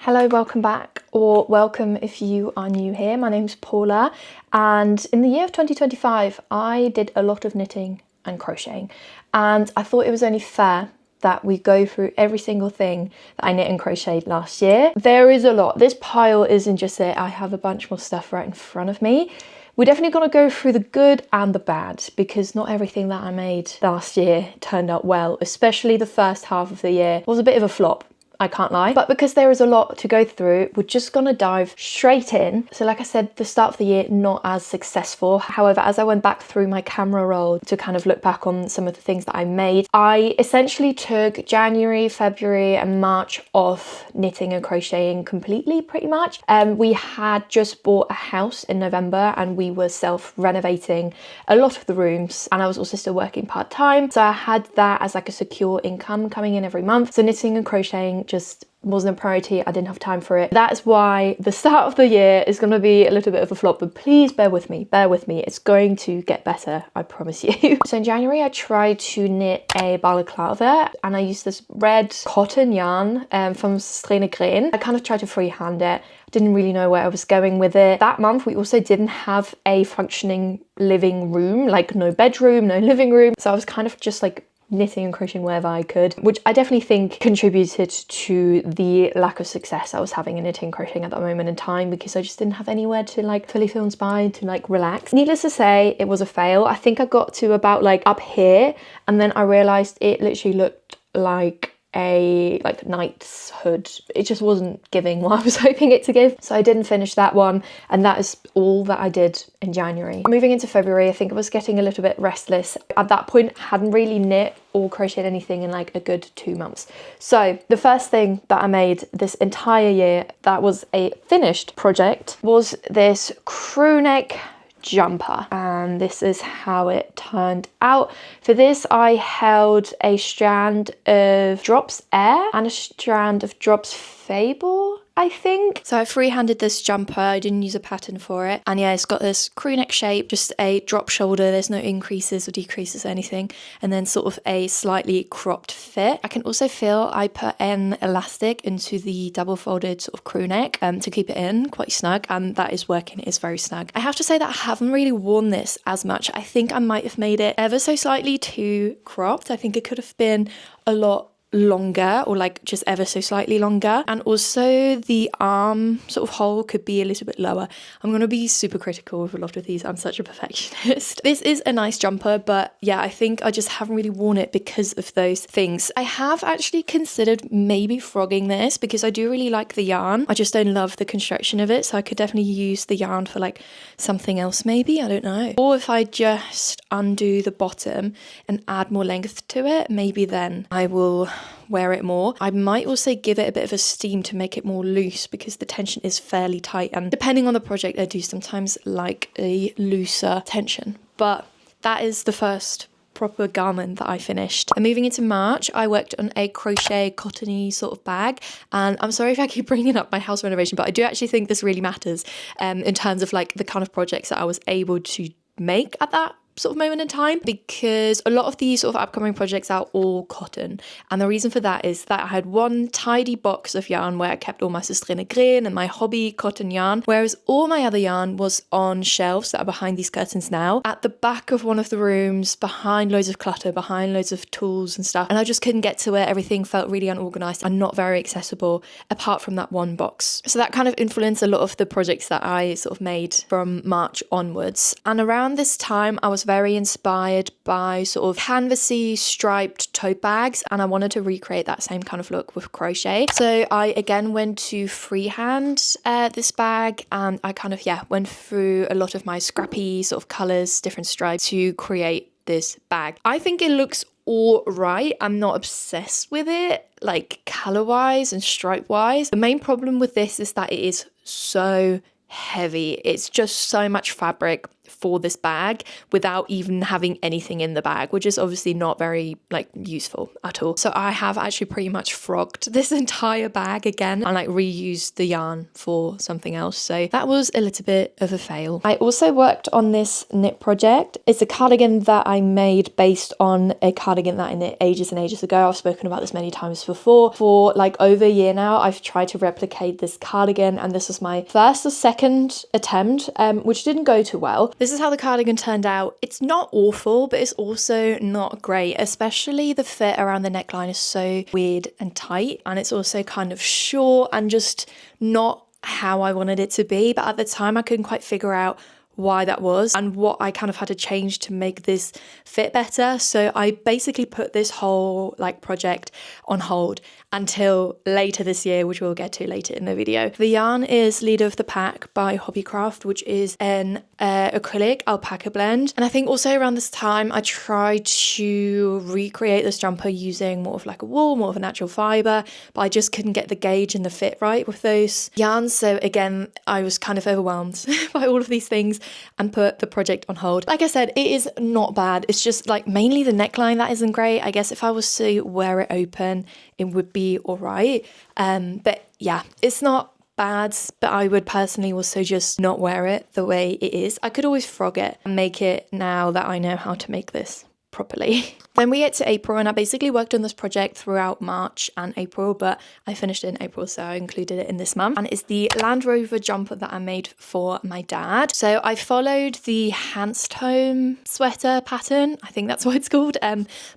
Hello, welcome back, or welcome if you are new here. My name's Paula, and in the year of 2025 I did a lot of knitting and crocheting, and I thought it was only fair that we go through every single thing that I knit and crocheted last year. There is a lot. This pile isn't just it. I have a bunch more stuff right in front of me. We're definitely going to go through the good and the bad, because not everything that I made last year turned out well, especially the first half of the year was a bit of a flop. I can't lie. But because there is a lot to go through, we're just gonna dive straight in. So like I said, the start of the year, not as successful. However, as I went back through my camera roll to kind of look back on some of the things that I made, I essentially took January, February and March off knitting and crocheting completely, pretty much. We had just bought a house in November and we were self-renovating a lot of the rooms, and I was also still working part-time. So I had that as like a secure income coming in every month. So knitting and crocheting just wasn't a priority. I didn't have time for it. That's why the start of the year is going to be a little bit of a flop, but please bear with me. It's going to get better, I promise you. So in January I tried to knit a balaclava, and I used this red cotton yarn from Strähne Green. I kind of tried to freehand it. Didn't really know where I was going with it. That month we also didn't have a functioning living room, like no bedroom, no living room. So I was kind of just like knitting and crocheting wherever I could, which I definitely think contributed to the lack of success I was having in knitting and crocheting at that moment in time, because I just didn't have anywhere to like fully feel inspired to like relax. Needless to say, it was a fail. I think I got to about like up here, and then I realized it literally looked like a knight's hood. It just wasn't giving what I was hoping it to give, so I didn't finish that one, and that is all that I did in January. Moving into February, I think I was getting a little bit restless. At that point, I hadn't really knit or crocheted anything in like a good 2 months. So the first thing that I made this entire year that was a finished project was this crew neck jumper, and this is how it turned out. For this I held a strand of Drops Air and a strand of Drops Fable, I think. So I freehanded this jumper. I didn't use a pattern for it, and yeah, it's got this crew neck shape, just a drop shoulder. There's no increases or decreases or anything, and then sort of a slightly cropped fit. I can also feel I put an elastic into the double folded sort of crew neck to keep it in quite snug, and that is working. It is very snug. I have to say that I haven't really worn this as much. I think I might have made it ever so slightly too cropped. I think it could have been a lot longer, or like just ever so slightly longer, and also the arm sort of hole could be a little bit lower. I'm gonna be super critical with a lot of these. I'm such a perfectionist. This is a nice jumper, but yeah, I think I just haven't really worn it because of those things. I have actually considered maybe frogging this, because I do really like the yarn. I just don't love the construction of it, so I could definitely use the yarn for like something else maybe, I don't know. Or if I just undo the bottom and add more length to it, maybe then I will wear it more. I might also give it a bit of a steam to make it more loose, because the tension is fairly tight, and depending on the project I do sometimes like a looser tension. But that is the first proper garment that I finished. And moving into March, I worked on a crochet cottony sort of bag, and I'm sorry if I keep bringing up my house renovation, but I do actually think this really matters in terms of like the kind of projects that I was able to make at that sort of moment in time, because a lot of these sort of upcoming projects are all cotton, and the reason for that is that I had one tidy box of yarn where I kept all my Strähne Green and my hobby cotton yarn, whereas all my other yarn was on shelves that are behind these curtains now, at the back of one of the rooms, behind loads of clutter, behind loads of tools and stuff, and I just couldn't get to it. Everything felt really unorganized and not very accessible apart from that one box. So that kind of influenced a lot of the projects that I sort of made from March onwards. And around this time I was very inspired by sort of canvasy striped tote bags, and I wanted to recreate that same kind of look with crochet. So I again went to freehand this bag, and I kind of went through a lot of my scrappy sort of colors, different stripes to create this bag. I think it looks all right. I'm not obsessed with it like color wise and stripe wise. The main problem with this is that it is so heavy. It's just so much fabric for this bag without even having anything in the bag, which is obviously not very like useful at all. So I have actually pretty much frogged this entire bag again and like reused the yarn for something else. So that was a little bit of a fail. I also worked on this knit project. It's a cardigan that I made based on a cardigan that I knit ages and ages ago. I've spoken about this many times before. For like over a year now, I've tried to replicate this cardigan, and this was my first or second attempt, which didn't go too well. This is how the cardigan turned out. It's not awful, but it's also not great, especially the fit around the neckline is so weird and tight, and it's also kind of short and just not how I wanted it to be. But at the time I couldn't quite figure out why that was and what I kind of had to change to make this fit better. So I basically put this whole like project on hold until later this year, which we'll get to later in the video. The yarn is Leader of the Pack by Hobbycraft, which is an acrylic alpaca blend. And I think also around this time I tried to recreate this jumper using more of like a wool, more of a natural fibre, but I just couldn't get the gauge and the fit right with those yarns. So again, I was kind of overwhelmed by all of these things and put the project on hold. Like I said, it is not bad. It's just like mainly the neckline that isn't great. I guess if I was to wear it open, it would be all right. But yeah, it's not bad, but I would personally also just not wear it the way it is. I could always frog it and make it now that I know how to make this properly. Then we get to April, and I basically worked on this project throughout March and April, but I finished it in April, so I included it in this month. And it's the Land Rover jumper that I made for my dad. So I followed the Handstone sweater pattern, I think that's what it's called,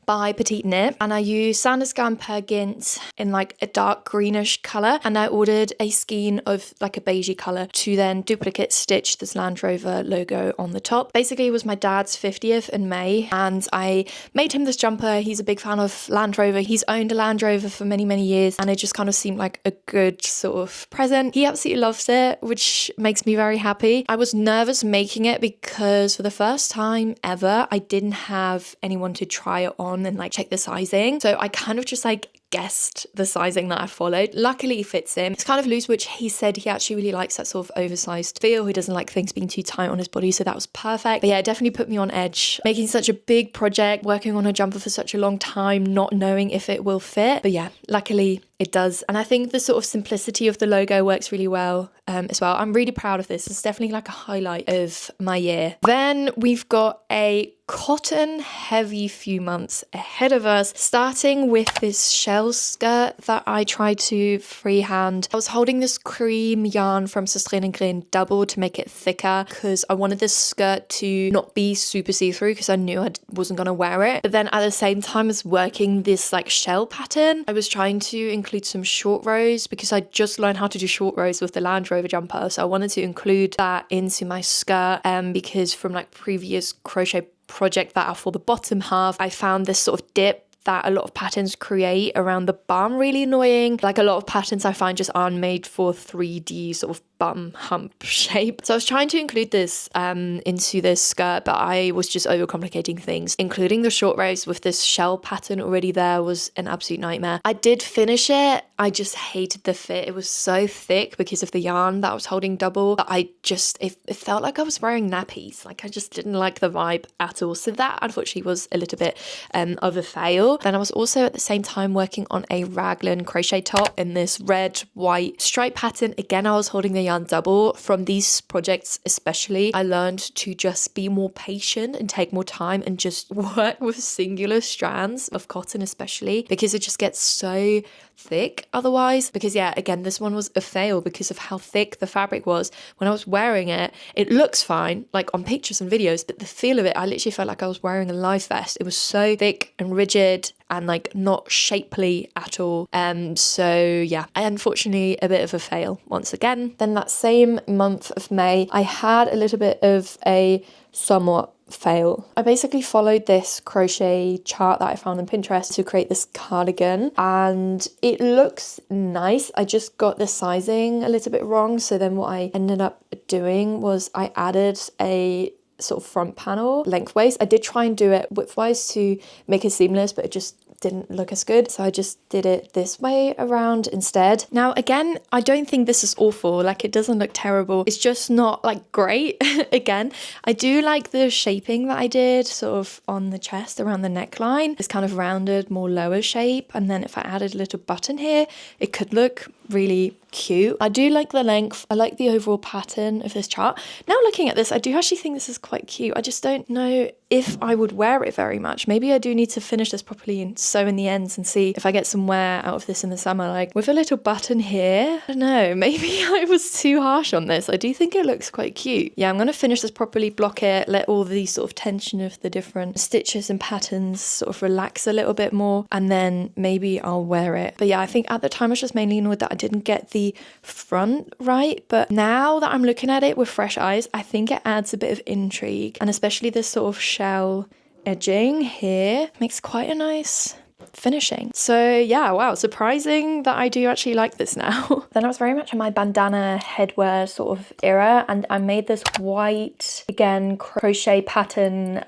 by Petite Knit, and I used Sandusky Per Gint in like a dark greenish colour, and I ordered a skein of like a beigey colour to then duplicate stitch this Land Rover logo on the top. Basically it was my dad's 50th in May, and I made him this jumper. He's a big fan of Land Rover. He's owned a Land Rover for many, many years, and it just kind of seemed like a good sort of present. He absolutely loves it, which makes me very happy. I was nervous making it because for the first time ever, I didn't have anyone to try it on and like check the sizing. So I kind of just like guessed the sizing that I followed. Luckily it fits him. It's kind of loose, which he said he actually really likes that sort of oversized feel. He doesn't like things being too tight on his body, so that was perfect. But yeah, it definitely put me on edge. Making such a big project, working on a jumper for such a long time, not knowing if it will fit. But yeah, luckily it does. And I think the sort of simplicity of the logo works really well as well. I'm really proud of this. It's definitely like a highlight of my year. Then we've got a cotton heavy few months ahead of us, starting with this shell skirt that I tried to freehand. I was holding this cream yarn from Strin & Green double to make it thicker because I wanted this skirt to not be super see-through because I knew I wasn't going to wear it. But then at the same time as working this like shell pattern, I was trying to include some short rows because I just learned how to do short rows with the Land Rover jumper. So I wanted to include that into my skirt because from like previous crochet project that are for the bottom half, I found this sort of dip that a lot of patterns create around the bum really annoying. Like a lot of patterns I find just aren't made for 3D sort of bum hump shape. So I was trying to include this into this skirt, but I was just overcomplicating things. Including the short rows with this shell pattern already there was an absolute nightmare. I did finish it. I just hated the fit. It was so thick because of the yarn that I was holding double. I just, it felt like I was wearing nappies. Like I just didn't like the vibe at all. So that unfortunately was a little bit of a fail. Then I was also at the same time working on a raglan crochet top in this red, white stripe pattern. Again, I was holding the yarn double. From these projects especially, I learned to just be more patient and take more time and just work with singular strands of cotton especially, because it just gets so thick otherwise. Because yeah, again, this one was a fail because of how thick the fabric was. When I was wearing it, it looks fine like on pictures and videos, but the feel of it, I literally felt like I was wearing a life vest. It was so thick and rigid and like not shapely at all. So yeah, unfortunately a bit of a fail once again. Then that same month of May, I had a little bit of a somewhat fail. I basically followed this crochet chart that I found on Pinterest to create this cardigan, and it looks nice. I just got the sizing a little bit wrong. So then what I ended up doing was I added a sort of front panel lengthways. I did try and do it widthwise to make it seamless, but it just didn't look as good, so I just did it this way around instead. Now again, I don't think this is awful, like it doesn't look terrible, it's just not like great. Again, I do like the shaping that I did sort of on the chest around the neckline. It's kind of rounded, more lower shape, and then if I added a little button here, it could look really cute. I do like the length, I like the overall pattern of this chart. Now looking at this, I do actually think this is quite cute. I just don't know if I would wear it very much. Maybe I do need to finish this properly and sew in the ends and see if I get some wear out of this in the summer, like with a little button here. I don't know, maybe I was too harsh on this. I do think it looks quite cute. Yeah, I'm gonna finish this properly, block it, let all the sort of tension of the different stitches and patterns sort of relax a little bit more, and then maybe I'll wear it. But yeah, I think at the time I was just mainly annoyed that I didn't get the front right, but now that I'm looking at it with fresh eyes, I think it adds a bit of intrigue, and especially this sort of shell edging here makes quite a nice finishing. So yeah, wow, surprising that I do actually like this now. Then I was very much in my bandana headwear sort of era, and I made this white, again, crochet pattern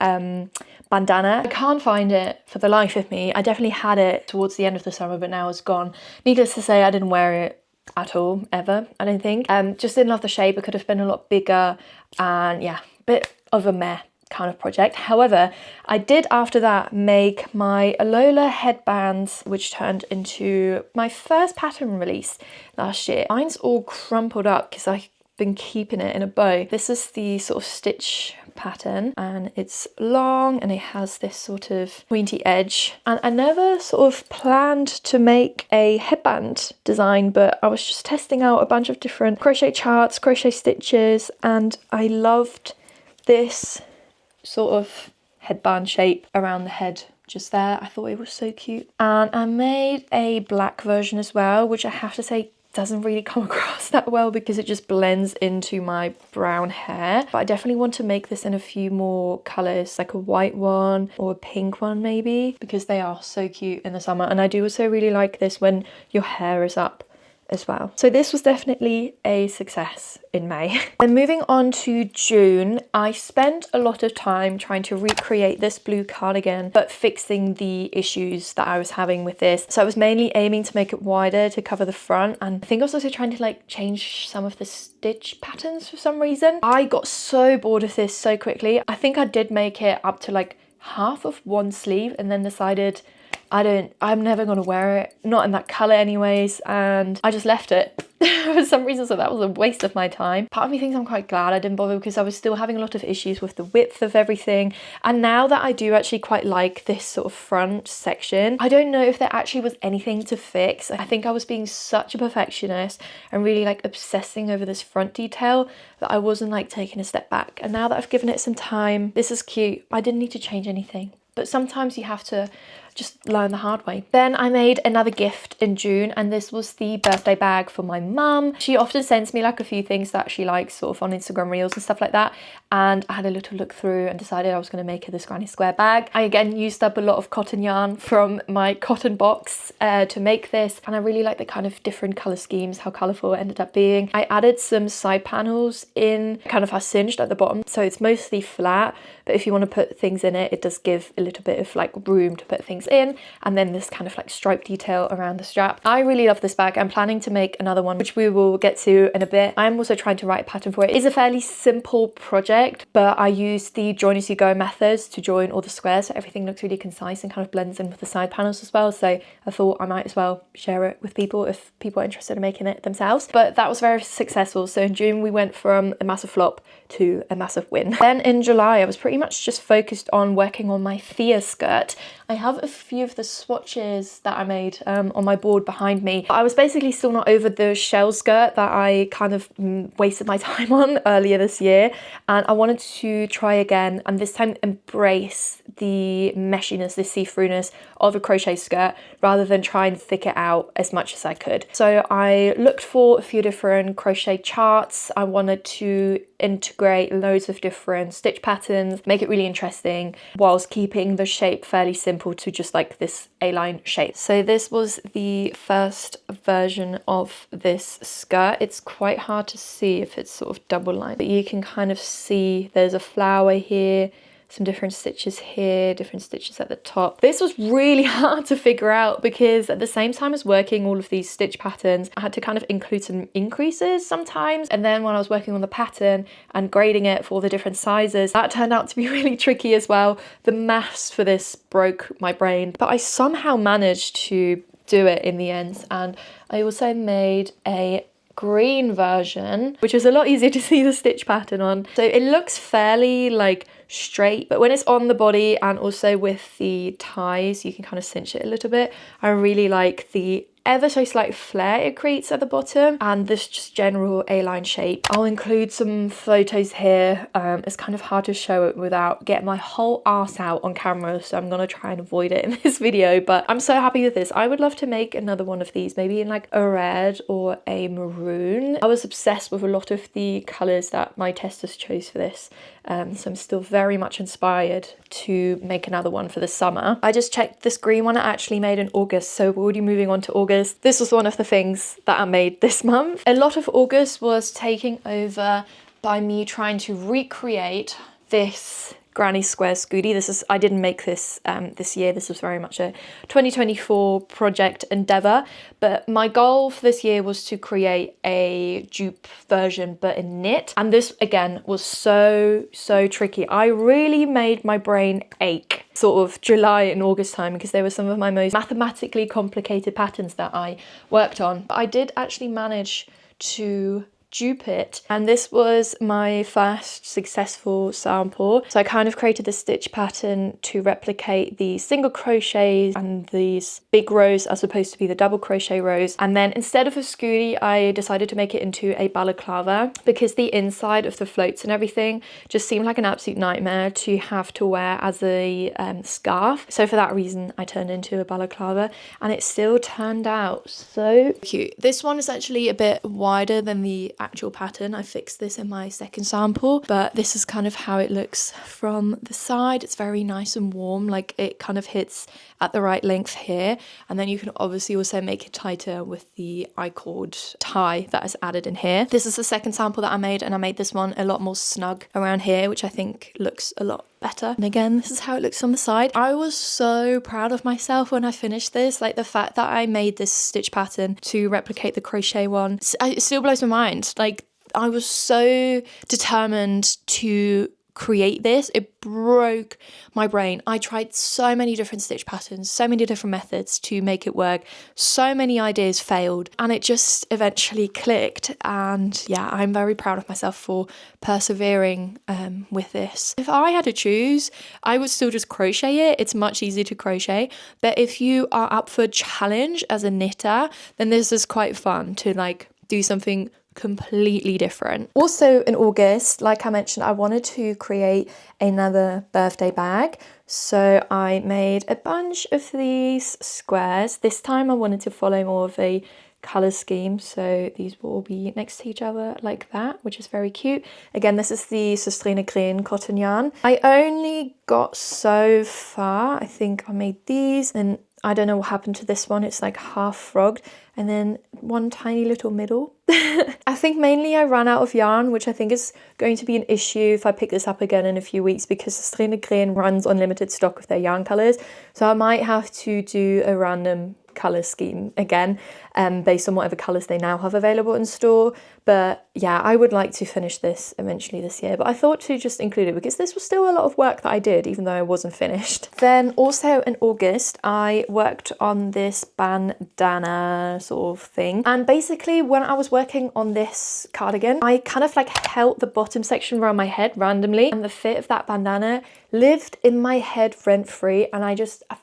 bandana. I can't find it for the life of me. I definitely had it towards the end of the summer, but now it's gone. Needless to say, I didn't wear it at all, ever, I don't think. Just didn't love the shape. It could have been a lot bigger, and yeah, bit of a meh kind of project. However, I did after that make my Alola headbands, which turned into my first pattern release last year. Mine's all crumpled up because I've been keeping it in a bow. This is the sort of stitch pattern, and it's long and it has this sort of pointy edge, and I never sort of planned to make a headband design, but I was just testing out a bunch of different crochet charts, crochet stitches, and I loved this sort of headband shape around the head just there. I thought it was so cute, and I made a black version as well, which I have to say doesn't really come across that well because it just blends into my brown hair. But I definitely want to make this in a few more colours, like a white one or a pink one maybe, because they are so cute in the summer. And I do also really like this when your hair is up as well. So this was definitely a success in May. Then moving on to June, I spent a lot of time trying to recreate this blue cardigan, but fixing the issues that I was having with this. So I was mainly aiming to make it wider to cover the front, and I think I was also trying to like change some of the stitch patterns for some reason. I got so bored of this so quickly. I think I did make it up to like half of one sleeve and then decided I'm never gonna wear it, not in that color anyways, and I just left it for some reason. So that was a waste of my time. Part of me thinks I'm quite glad I didn't bother, because I was still having a lot of issues with the width of everything. And now that I do actually quite like this sort of front section, I don't know if there actually was anything to fix. I think I was being such a perfectionist and really like obsessing over this front detail that I wasn't like taking a step back. And now that I've given it some time, this is cute. I didn't need to change anything. But sometimes you have to just learn the hard way. Then I made another gift in June, and this was the birthday bag for my mum. She often sends me like a few things that she likes sort of on Instagram reels and stuff like that, and I had a little look through and decided I was going to make her this granny square bag. I again used up a lot of cotton yarn from my cotton box to make this, and I really like the kind of different colour schemes, how colourful it ended up being. I added some side panels in, kind of are singed at the bottom, so it's mostly flat, but if you want to put things in it, it does give a little bit of like room to put things in, and then this kind of like stripe detail around the strap. I really love this bag. I'm planning to make another one, which we will get to in a bit. I'm also trying to write a pattern for it. It's a fairly simple project, but I used the join as you go methods to join all the squares, so everything looks really concise and kind of blends in with the side panels as well. So I thought I might as well share it with people if people are interested in making it themselves. But that was very successful. So in June we went from a massive flop to a massive win. Then in July I was pretty much just focused on working on my Thea skirt. I have a few of the swatches that I made on my board behind me. I was basically still not over the shell skirt that I kind of wasted my time on earlier this year, and I wanted to try again, and this time embrace the meshiness, the see-throughness of a crochet skirt rather than try and thick it out as much as I could. So I looked for a few different crochet charts. I wanted to integrate loads of different stitch patterns, make it really interesting whilst keeping the shape fairly simple to just like this A-line shape. So this was the first version of this skirt. It's quite hard to see if it's sort of double lined, but you can kind of see there's a flower here, some different stitches here, different stitches at the top. This was really hard to figure out because at the same time as working all of these stitch patterns, I had to kind of include some increases sometimes. And then when I was working on the pattern and grading it for all the different sizes, that turned out to be really tricky as well. The maths for this broke my brain, but I somehow managed to do it in the end. And I also made a green version, which is a lot easier to see the stitch pattern on. So it looks fairly like straight, but when it's on the body and also with the ties, you can kind of cinch it a little bit. I really like the ever so slight flare it creates at the bottom and this just general A-line shape. I'll include some photos here. It's kind of hard to show it without getting my whole arse out on camera, so I'm gonna try and avoid it in this video, but I'm so happy with this. I would love to make another one of these, maybe in like a red or a maroon. I was obsessed with a lot of the colors that my testers chose for this, so I'm still very much inspired to make another one for the summer. I just checked this green one I actually made in August, so we're already moving on to August. This was one of the things that I made this month. A lot of August was taken over by me trying to recreate this granny square scooty. I didn't make this this year. This was very much a 2024 project endeavor, but my goal for this year was to create a dupe version but in knit, and this again was so tricky. I really made my brain ache sort of July and August time because they were some of my most mathematically complicated patterns that I worked on. But I did actually manage to dupe it, and this was my first successful sample. So I kind of created the stitch pattern to replicate the single crochets and these big rows as opposed to be the double crochet rows, and then instead of a scooty I decided to make it into a balaclava because the inside of the floats and everything just seemed like an absolute nightmare to have to wear as a scarf. So for that reason I turned it into a balaclava, and it still turned out so cute. This one is actually a bit wider than the actual pattern. I fixed this in my second sample, but this is kind of how it looks from the side. It's very nice and warm, like it kind of hits at the right length here, and then you can obviously also make it tighter with the I-cord tie that is added in here. This is the second sample that I made, and I made this one a lot more snug around here, which I think looks a lot better. And again, this is how it looks on the side. I was so proud of myself when I finished this. Like the fact that I made this stitch pattern to replicate the crochet one, it still blows my mind. Like I was so determined to create this. It broke my brain. I tried so many different stitch patterns, so many different methods to make it work. So many ideas failed, and it just eventually clicked. And yeah, I'm very proud of myself for persevering with this. If I had to choose, I would still just crochet it. It's much easier to crochet, but if you are up for a challenge as a knitter, then this is quite fun to like do something completely different. Also in August, like I mentioned, I wanted to create another birthday bag, so I made a bunch of these squares. This time I wanted to follow more of a color scheme, so these will all be next to each other like that, which is very cute. Again, this is the Sustrina Green cotton yarn. I only got so far. I think I made these, and I don't know what happened to this one. It's like half frogged, and then one tiny little middle. I think mainly I ran out of yarn, which I think is going to be an issue if I pick this up again in a few weeks, because Sustrina Green runs on limited stock of their yarn colours. So I might have to do a random colour scheme again, based on whatever colours they now have available in store. But yeah, I would like to finish this eventually this year, but I thought to just include it because this was still a lot of work that I did, even though I wasn't finished. Then also in August, I worked on this bandana sort of thing. And basically when I was working on this cardigan, I kind of like held the bottom section around my head randomly, and the fit of that bandana lived in my head rent-free, and I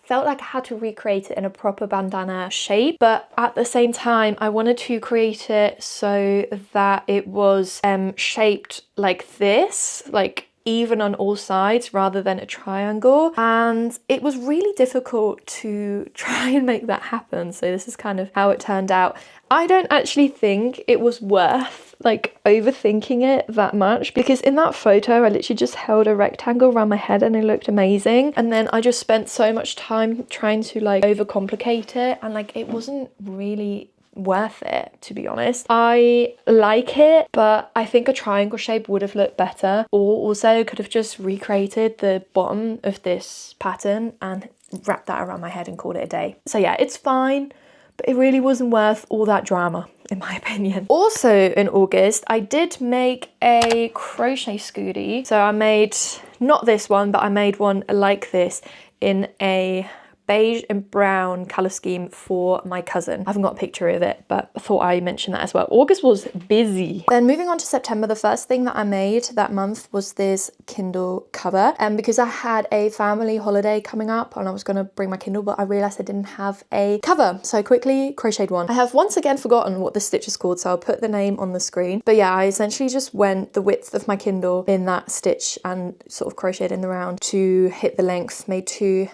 felt like I had to recreate it in a proper bandana shape. But at the same time, I wanted to create it so that it was shaped like this, like even on all sides rather than a triangle, and it was really difficult to try and make that happen. So this is kind of how it turned out. I don't actually think it was worth like overthinking it that much, because in that photo I literally just held a rectangle around my head and it looked amazing, and then I just spent so much time trying to like overcomplicate it, and like it wasn't really worth it, to be honest. I like it, but I think a triangle shape would have looked better, or also could have just recreated the bottom of this pattern and wrapped that around my head and called it a day. So yeah, it's fine, but it really wasn't worth all that drama, in my opinion. Also in August, I did make a crochet scooty. So I made, not this one, but I made one like this in a beige and brown colour scheme for my cousin. I haven't got a picture of it, but I thought I'd mention that as well. August was busy. Then moving on to September, the first thing that I made that month was this Kindle cover. And because I had a family holiday coming up and I was gonna bring my Kindle, but I realised I didn't have a cover. So I quickly crocheted one. I have once again forgotten what the stitch is called, so I'll put the name on the screen. But yeah, I essentially just went the width of my Kindle in that stitch and sort of crocheted in the round to hit the length, made two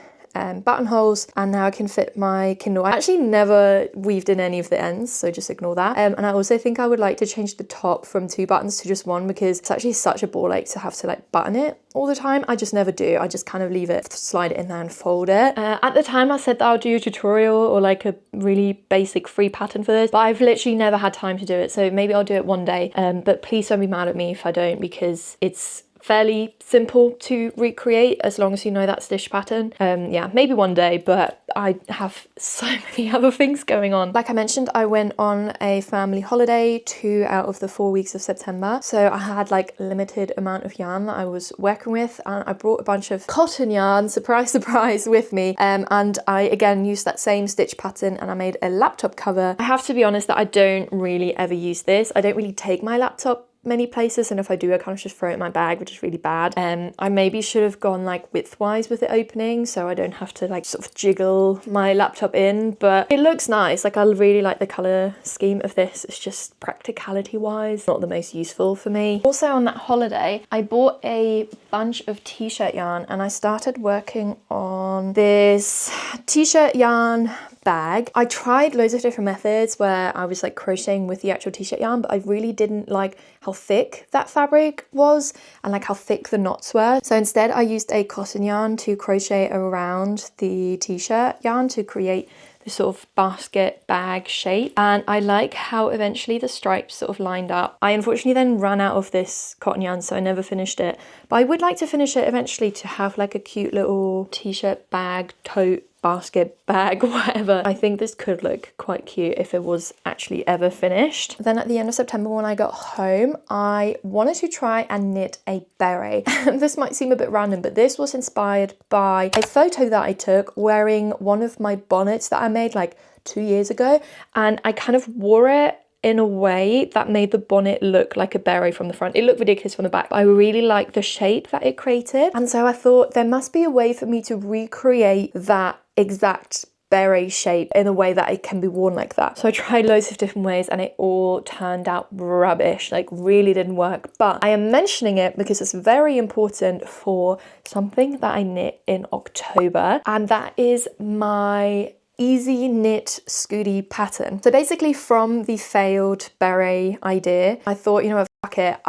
buttonholes, and now I can fit my Kindle. I actually never weaved in any of the ends, so just ignore that. And I also think I would like to change the top from 2 buttons to just 1, because it's actually such a ball ache to have to like button it all the time. I just never do. I just kind of leave it, slide it in there and fold it. At the time I said that I'll do a tutorial or like a really basic free pattern for this, but I've literally never had time to do it, so maybe I'll do it one day. But please don't be mad at me if I don't, because it's fairly simple to recreate as long as you know that stitch pattern. Yeah, maybe one day, but I have so many other things going on. Like I mentioned, I went on a family holiday 2 out of the 4 weeks of September, so I had like limited amount of yarn that I was working with, and I brought a bunch of cotton yarn, surprise surprise, with me, and I again used that same stitch pattern and I made a laptop cover. I have to be honest that I don't really ever use this. I don't really take my laptop many places, and if I do, I kind of just throw it in my bag, which is really bad. I maybe should have gone like widthwise with the opening, so I don't have to like sort of jiggle my laptop in, but it looks nice. Like I really like the color scheme of this. It's just practicality wise not the most useful for me. Also on that holiday, I bought a bunch of t-shirt yarn and I started working on this t-shirt yarn bag. I tried loads of different methods where I was like crocheting with the actual t-shirt yarn, but I really didn't like how thick that fabric was and like how thick the knots were. So instead I used a cotton yarn to crochet around the t-shirt yarn to create this sort of basket bag shape, and I like how eventually the stripes sort of lined up. I unfortunately then ran out of this cotton yarn, so I never finished it, but I would like to finish it eventually to have like a cute little t-shirt bag, tote, basket bag, whatever. I think this could look quite cute if it was actually ever finished. Then at the end of September when I got home, I wanted to try and knit a beret. This might seem a bit random, but this was inspired by a photo that I took wearing one of my bonnets that I made like 2 years ago, and I kind of wore it in a way that made the bonnet look like a beret from the front. It looked ridiculous from the back, but I really liked the shape that it created, and so I thought there must be a way for me to recreate that exact beret shape in a way that it can be worn like that. So I tried loads of different ways and it all turned out rubbish, like really didn't work. But I am mentioning it because it's very important for something that I knit in October, and that is my easy knit scooty pattern. So basically from the failed beret idea, I thought, you know what, fuck it,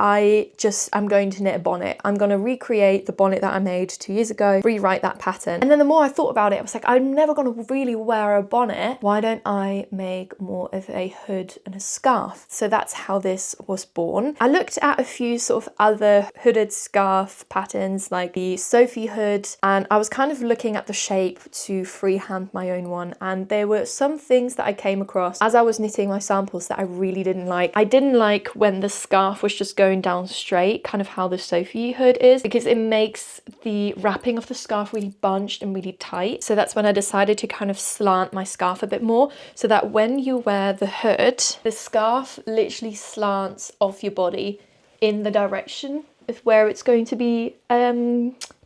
I'm going to knit a bonnet. I'm going to recreate the bonnet that I made 2 years ago, rewrite that pattern. And then the more I thought about it, I was like, I'm never going to really wear a bonnet. Why don't I make more of a hood and a scarf? So that's how this was born. I looked at a few sort of other hooded scarf patterns like the Sophie hood, and I was kind of looking at the shape to freehand my own one, and there were some things that I came across as I was knitting my samples that I really didn't like. I didn't like when the scarf was just going down straight, kind of how the Sophie hood is, because it makes the wrapping of the scarf really bunched and really tight. So that's when I decided to kind of slant my scarf a bit more, so that when you wear the hood, the scarf literally slants off your body in the direction of where it's going to be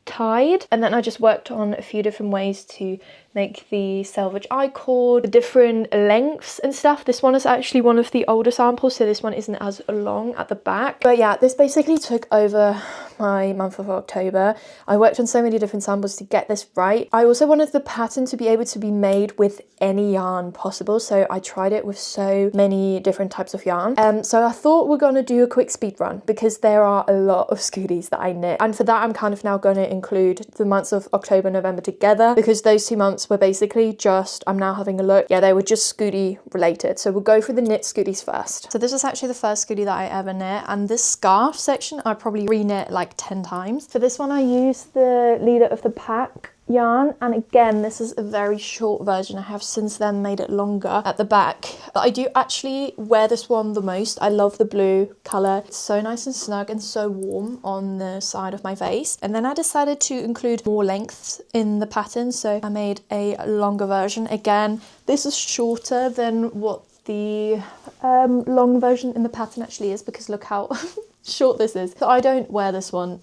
tied. And then I just worked on a few different ways to make the selvage I-cord, the different lengths and stuff. This one is actually one of the older samples, so this one isn't as long at the back. But yeah, this basically took over my month of October. I worked on so many different samples to get this right. I also wanted the pattern to be able to be made with any yarn possible, so I tried it with so many different types of yarn. So I thought we're going to do a quick speed run, because there are a lot of scooties that I knit, and for that I'm kind of now going to include the months of October and November together, because those 2 months shorts were basically just, I'm now having a look, yeah, they were just Scooty related. So we'll go for the knit Scooties first. So this was actually the first Scooty that I ever knit, and this scarf section I probably re-knit like 10 times. For this one I used the leader of the pack yarn, and again this is a very short version. I have since then made it longer at the back, but I do actually wear this one the most. I love the blue color. It's so nice and snug and so warm on the side of my face. And then I decided to include more lengths in the pattern, so I made a longer version. Again, this is shorter than what the long version in the pattern actually is, because look how short this is. So I don't wear this one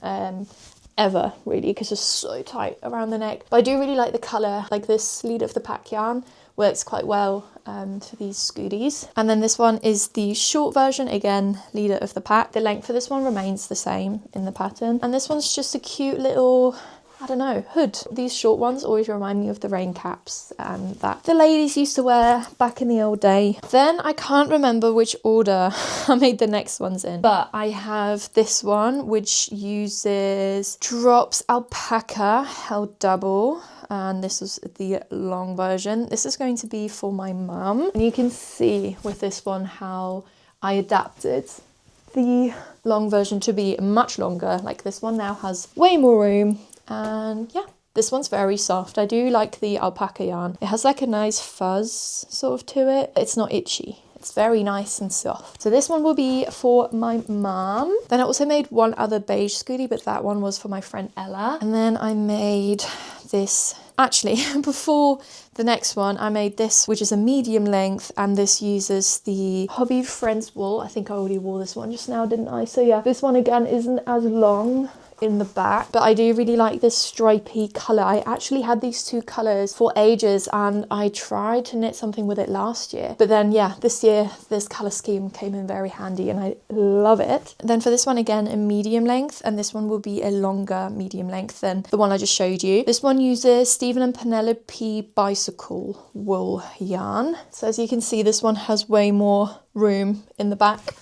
ever really, because it's so tight around the neck, but I do really like the color. Like this leader of the pack yarn works quite well for these Scooties. And then this one is the short version, again leader of the pack. The length for this one remains the same in the pattern, and this one's just a cute little, I don't know, hood. These short ones always remind me of the rain caps that the ladies used to wear back in the old day. Then I can't remember which order I made the next ones in, but I have this one which uses drops alpaca held double, and this was the long version. This is going to be for my mum, and you can see with this one how I adapted the long version to be much longer. Like this one now has way more room. And yeah, this one's very soft. I do like the alpaca yarn. It has like a nice fuzz sort of to it. It's not itchy. It's very nice and soft. So this one will be for my mum. Then I also made one other beige Scooty, but that one was for my friend Ella. And then I made this, actually before the next one, I made this, which is a medium length, and this uses the Hobby Friends wool. I think I already wore this one just now, didn't I? So yeah, this one again isn't as long in the back, but I do really like this stripy color. I actually had these two colors for ages, and I tried to knit something with it last year, but then yeah, this year this color scheme came in very handy and I love it. Then for this one, again a medium length, and this one will be a longer medium length than the one I just showed you. This one uses Stephen and Penelope bicycle wool yarn. So as you can see, this one has way more room in the back,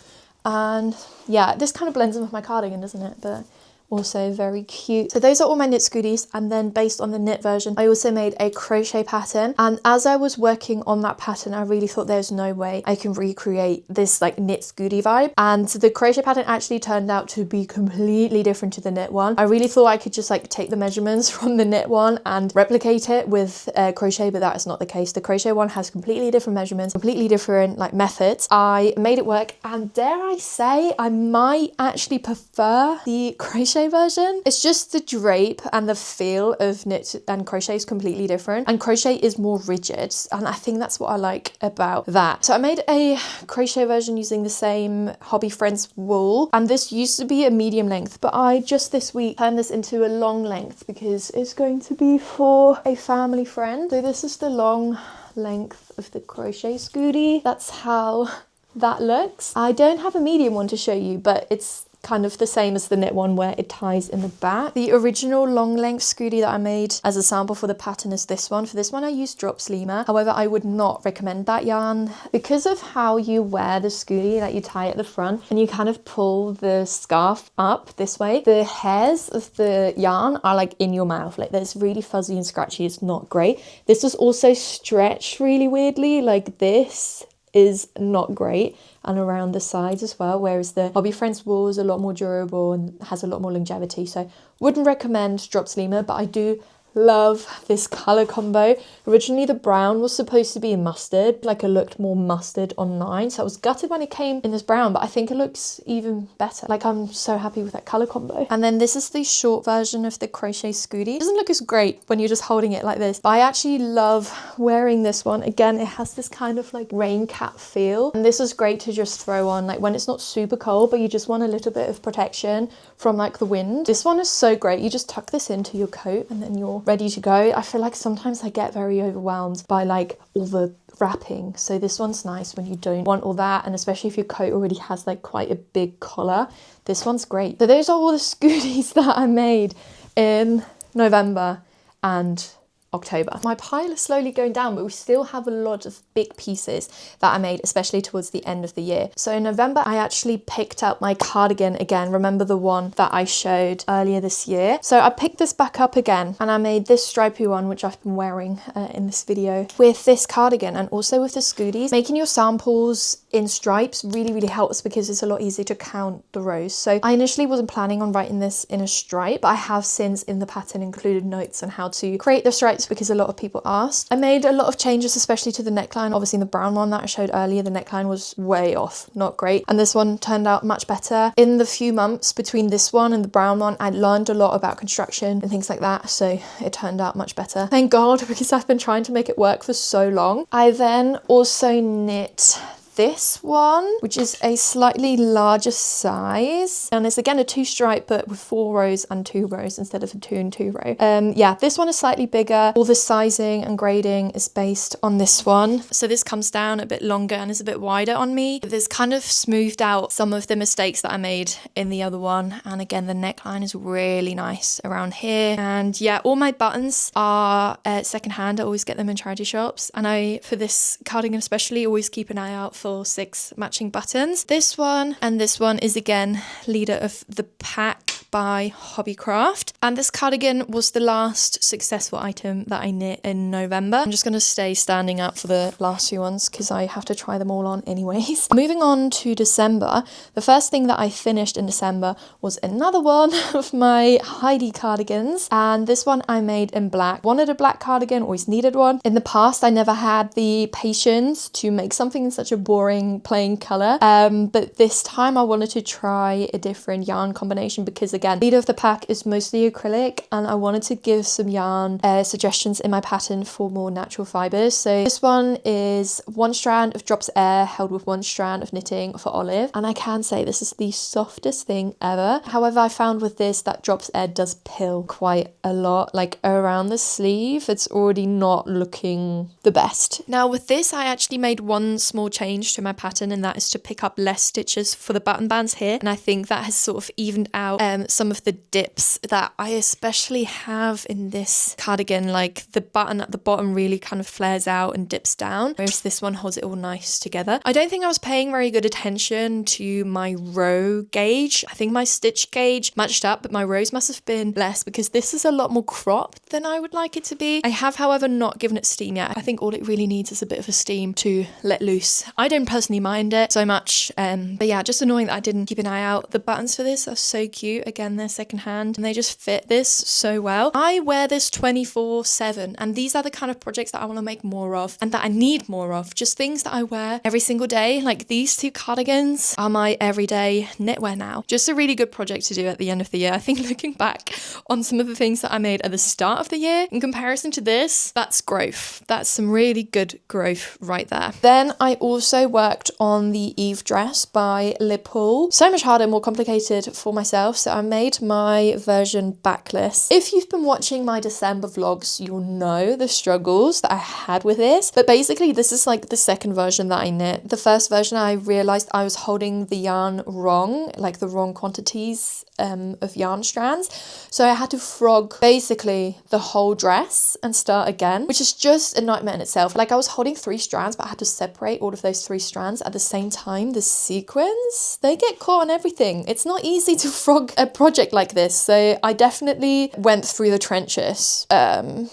and yeah, this kind of blends in with my cardigan, doesn't it? But also very cute. So those are all my knit Scooties, and then based on the knit version I also made a crochet pattern, and as I was working on that pattern I really thought there's no way I can recreate this like knit Scooty vibe, and the crochet pattern actually turned out to be completely different to the knit one. I really thought I could just like take the measurements from the knit one and replicate it with crochet, but that is not the case. The crochet one has completely different measurements, completely different like methods. I made it work, and dare I say I might actually prefer the crochet version. It's just the drape and the feel of knit and crochet is completely different, and crochet is more rigid, and I think that's what I like about that. So I made a crochet version using the same Hobby Friends wool, and this used to be a medium length, but I just this week turned this into a long length because it's going to be for a family friend. So this is the long length of the crochet Scooty. That's how that looks. I don't have a medium one to show you, but it's kind of the same as the knit one where it ties in the back. The original long length Scooty that I made as a sample for the pattern is this one. For this one I used drop sleemer. However, I would not recommend that yarn because of how you wear the Scooty, that you tie at the front and you kind of pull the scarf up this way. The hairs of the yarn are like in your mouth, like there's really fuzzy and scratchy. It's not great. This was also stretched really weirdly, like this is not great, and around the sides as well, whereas the Hobby Friends wool is a lot more durable and has a lot more longevity. So wouldn't recommend drop sleemer, but I do love this color combo. Originally the brown was supposed to be mustard, like it looked more mustard online, so I was gutted when it came in this brown, but I think it looks even better. Like I'm so happy with that color combo. And then this is the short version of the crochet Scooty. It doesn't look as great when you're just holding it like this, but I actually love wearing this one. Again, it has this kind of like rain cap feel, and this is great to just throw on like when it's not super cold but you just want a little bit of protection from like the wind. This one is so great. You just tuck this into your coat and then you're ready to go. I feel like sometimes I get very overwhelmed by like all the wrapping, so this one's nice when you don't want all that, and especially if your coat already has like quite a big collar, this one's great. So those are all the Scooties that I made in November and October. My pile is slowly going down, but we still have a lot of big pieces that I made, especially towards the end of the year. So in November, I actually picked up my cardigan again. Remember the one that I showed earlier this year? So I picked this back up again and I made this stripy one, which I've been wearing in this video, with this cardigan and also with the scooties. Making your samples in stripes really helps because it's a lot easier to count the rows. So I initially wasn't planning on writing this in a stripe, but I have since in the pattern included notes on how to create the stripes because a lot of people asked. I made a lot of changes, especially to the neckline. Obviously in the brown one that I showed earlier, the neckline was way off, not great. And this one turned out much better. In the few months between this one and the brown one, I learned a lot about construction and things like that. So it turned out much better. Thank God, because I've been trying to make it work for so long. I then also knit this one, which is a slightly larger size, and it's again a 2 stripe but with 4 rows and 2 rows instead of a 2 and 2 row. Yeah, this one is slightly bigger. All the sizing and grading is based on this one, so this comes down a bit longer and is a bit wider on me. This kind of smoothed out some of the mistakes that I made in the other one, and again the neckline is really nice around here. And yeah, all my buttons are secondhand. I always get them in charity shops, and I, for this cardigan especially, always keep an eye out for 6 matching buttons. This one and this one is again leader of the pack by Hobbycraft, and this cardigan was the last successful item that I knit in November. I'm just going to stay standing up for the last few ones because I have to try them all on anyways. Moving on to December, the first thing that I finished in December was another one of my Heidi cardigans, and this one I made in black. Wanted a black cardigan, always needed one. In the past I never had the patience to make something in such a boring plain color, but this time I wanted to try a different yarn combination because again, leader of the pack is mostly acrylic, and I wanted to give some yarn suggestions in my pattern for more natural fibers. So this one is 1 strand of Drops Air held with 1 strand of knitting for Olive, and I can say this is the softest thing ever. However, I found with this that Drops Air does pill quite a lot, like around the sleeve. It's already not looking the best. Now with this, I actually made one small change to my pattern, and that is to pick up less stitches for the button bands here, and I think that has sort of evened out some of the dips that I especially have in this cardigan. Like the button at the bottom really kind of flares out and dips down, whereas this one holds it all nice together. I don't think I was paying very good attention to my row gauge. I think my stitch gauge matched up, but my rows must have been less because this is a lot more cropped than I would like it to be. I have, however, not given it steam yet. I think all it really needs is a bit of a steam to let loose. I don't personally mind it so much, but yeah, just annoying that I didn't keep an eye out. The buttons for this are so cute. Again, they're secondhand and they just fit this so well. I wear this 24/7, and these are the kind of projects that I want to make more of and that I need more of. Just things that I wear every single day. Like these 2 cardigans are my everyday knitwear now. Just a really good project to do at the end of the year. I think looking back on some of the things that I made at the start of the year in comparison to this, that's growth. That's some really good growth right there. Then I also worked on the Eve dress by Lipool. So much harder, more complicated for myself, so I made my version backless. If you've been watching my December vlogs, you'll know the struggles that I had with this, but basically this is like the second version that I knit. The first version I realized I was holding the yarn wrong, like the wrong quantities of yarn strands, so I had to frog basically the whole dress and start again, which is just a nightmare in itself. Like I was holding 3 strands, but I had to separate all of those 3 strands at the same time. The sequins, they get caught on everything. It's not easy to frog a project like this, so I definitely went through the trenches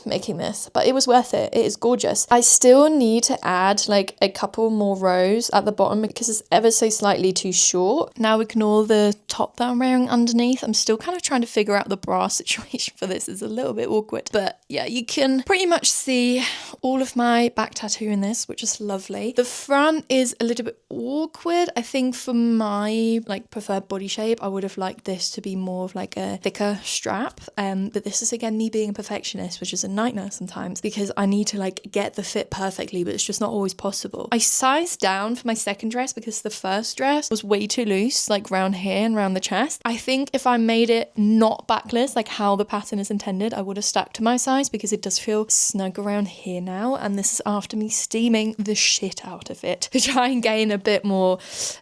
making this, but it was worth it. It is gorgeous. I still need to add like a couple more rows at the bottom because it's ever so slightly too short. Now ignore the top that I'm wearing underneath. I'm still kind of trying to figure out the bra situation for this. It's a little bit awkward, but yeah, you can pretty much see all of my back tattoo in this, which is lovely. The front is a little bit awkward. I think for my like preferred body shape, I would have liked this to be more of like a thicker strap, but this is again me being a perfectionist, which is a nightmare sometimes because I need to like get the fit perfectly, but it's just not always possible. I sized down for my second dress because the first dress was way too loose, like round here and round the chest. I think if I made it not backless, like how the pattern is intended, I would have stuck to my size because it does feel snug around here now, and this is after me steaming the shit out of it to try and gain a bit more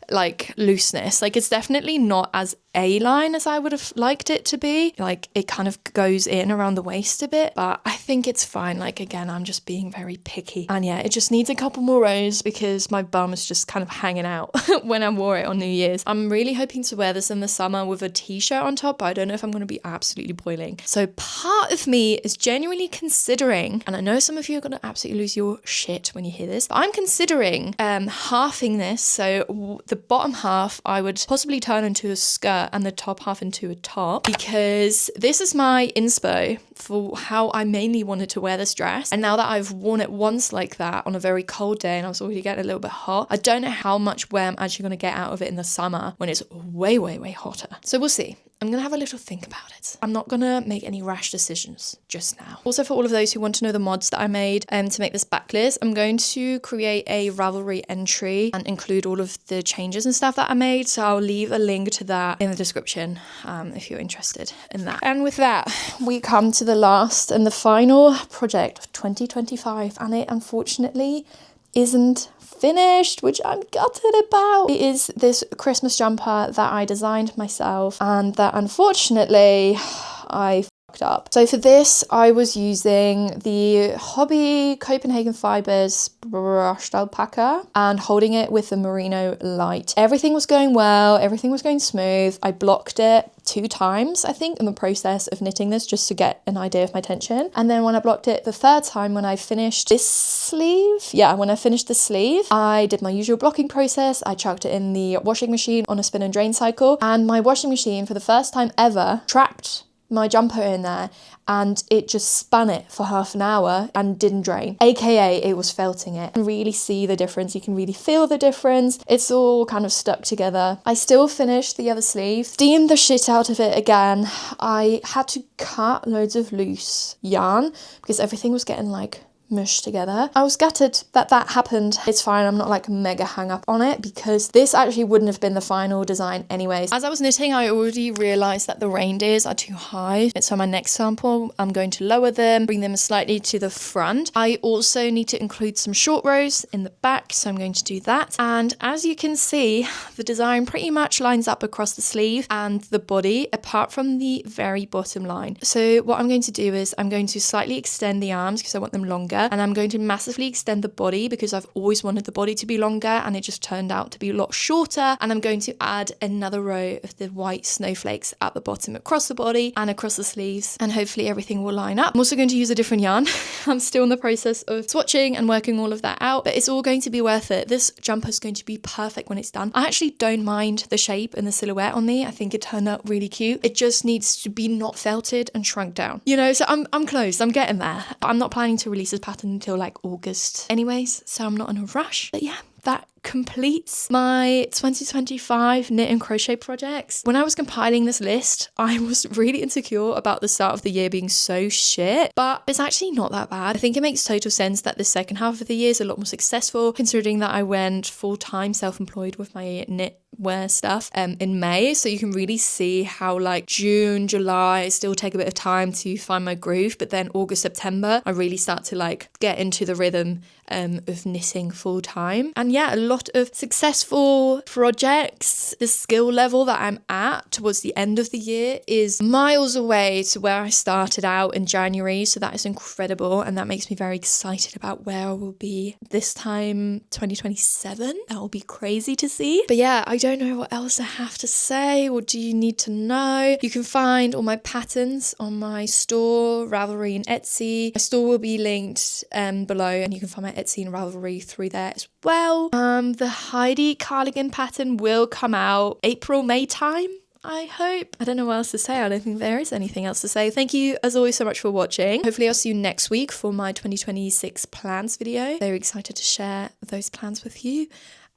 like looseness. Like it's definitely not as A-line as I would have liked it to be. Like it kind of goes in around the waist a bit, but I think it's fine. Like again, I'm just being very picky. And yeah, it just needs a couple more rows because my bum is just kind of hanging out when I wore it on New Year's. I'm really hoping to wear this in the summer with a t-shirt on top, but I don't know if I'm going to be absolutely boiling. So part of me is genuinely considering, and I know some of you are going to absolutely lose your shit when you hear this, but I'm considering halving this. So the bottom half I would possibly turn into a skirt and the top half into a top, because this is my inspo for how I mainly wanted to wear this dress. And now that I've worn it once like that on a very cold day and I was already getting a little bit hot, I don't know how much wear I'm actually going to get out of it in the summer when it's way, way, way hotter. So we'll see. I'm going to have a little think about it. I'm not going to make any rash decisions just now. Also, for all of those who want to know the mods that I made to make this backlist, I'm going to create a Ravelry entry and include all of the changes and stuff that I made. So I'll leave a link to that in the description if you're interested in that. And with that, we come to the last and the final project of 2025. And it unfortunately isn't finished, which I'm gutted about. It is this Christmas jumper that I designed myself and that unfortunately I fucked up. So for this, I was using the Hobby Copenhagen Fibers brushed alpaca and holding it with the merino light. Everything was going well, everything was going smooth. I blocked it 2 times, I think, in the process of knitting this, just to get an idea of my tension. And then when I blocked it the 3rd time, when I finished this sleeve, when I finished the sleeve, I did my usual blocking process. I chucked it in the washing machine on a spin and drain cycle, and my washing machine, for the first time ever, trapped my jumper in there and it just spun it for half an hour and didn't drain, aka it was felting it. You can really see the difference, you can really feel the difference. It's all kind of stuck together. I still finished the other sleeve, steamed the shit out of it again. I had to cut loads of loose yarn because everything was getting like mushed together. I was gutted that that happened. It's fine, I'm not like mega hung up on it because this actually wouldn't have been the final design anyways. As I was knitting, I already realized that the reindeers are too high. So my next sample, I'm going to lower them, bring them slightly to the front. I also need to include some short rows in the back, so I'm going to do that. And as you can see, the design pretty much lines up across the sleeve and the body, apart from the very bottom line. So what I'm going to do is I'm going to slightly extend the arms because I want them longer. And I'm going to massively extend the body because I've always wanted the body to be longer and it just turned out to be a lot shorter. And I'm going to add another row of the white snowflakes at the bottom across the body and across the sleeves, and hopefully everything will line up. I'm also going to use a different yarn. I'm still in the process of swatching and working all of that out, but it's all going to be worth it. This jumper is going to be perfect when it's done. I actually don't mind the shape and the silhouette on me. I think it turned out really cute. It just needs to be not felted and shrunk down, you know, so I'm close. I'm getting there. I'm not planning to release this pattern until like August anyways, so I'm not in a rush. But yeah, that completes my 2025 knit and crochet projects. When I was compiling this list, I was really insecure about the start of the year being so shit, but it's actually not that bad. I think it makes total sense that the second half of the year is a lot more successful, considering that I went full-time self-employed with my knitwear stuff in May, so you can really see how like June, July still take a bit of time to find my groove, but then August, September I really start to like get into the rhythm of knitting full-time. And yeah, a lot of successful projects. The skill level that I'm at towards the end of the year is miles away to where I started out in January, so that is incredible, and that makes me very excited about where I will be this time 2027. That will be crazy to see. But yeah, I don't know what else I have to say. What do you need to know? You can find all my patterns on my store, Ravelry and Etsy. My store will be linked below, and you can find my Etsy and Ravelry through there as well. The Heidi cardigan pattern will come out April, May time, I hope. I don't know what else to say. I don't think there is anything else to say. Thank you as always so much for watching. Hopefully I'll see you next week for my 2026 plans video. Very excited to share those plans with you.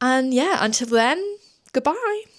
And yeah, until then, goodbye.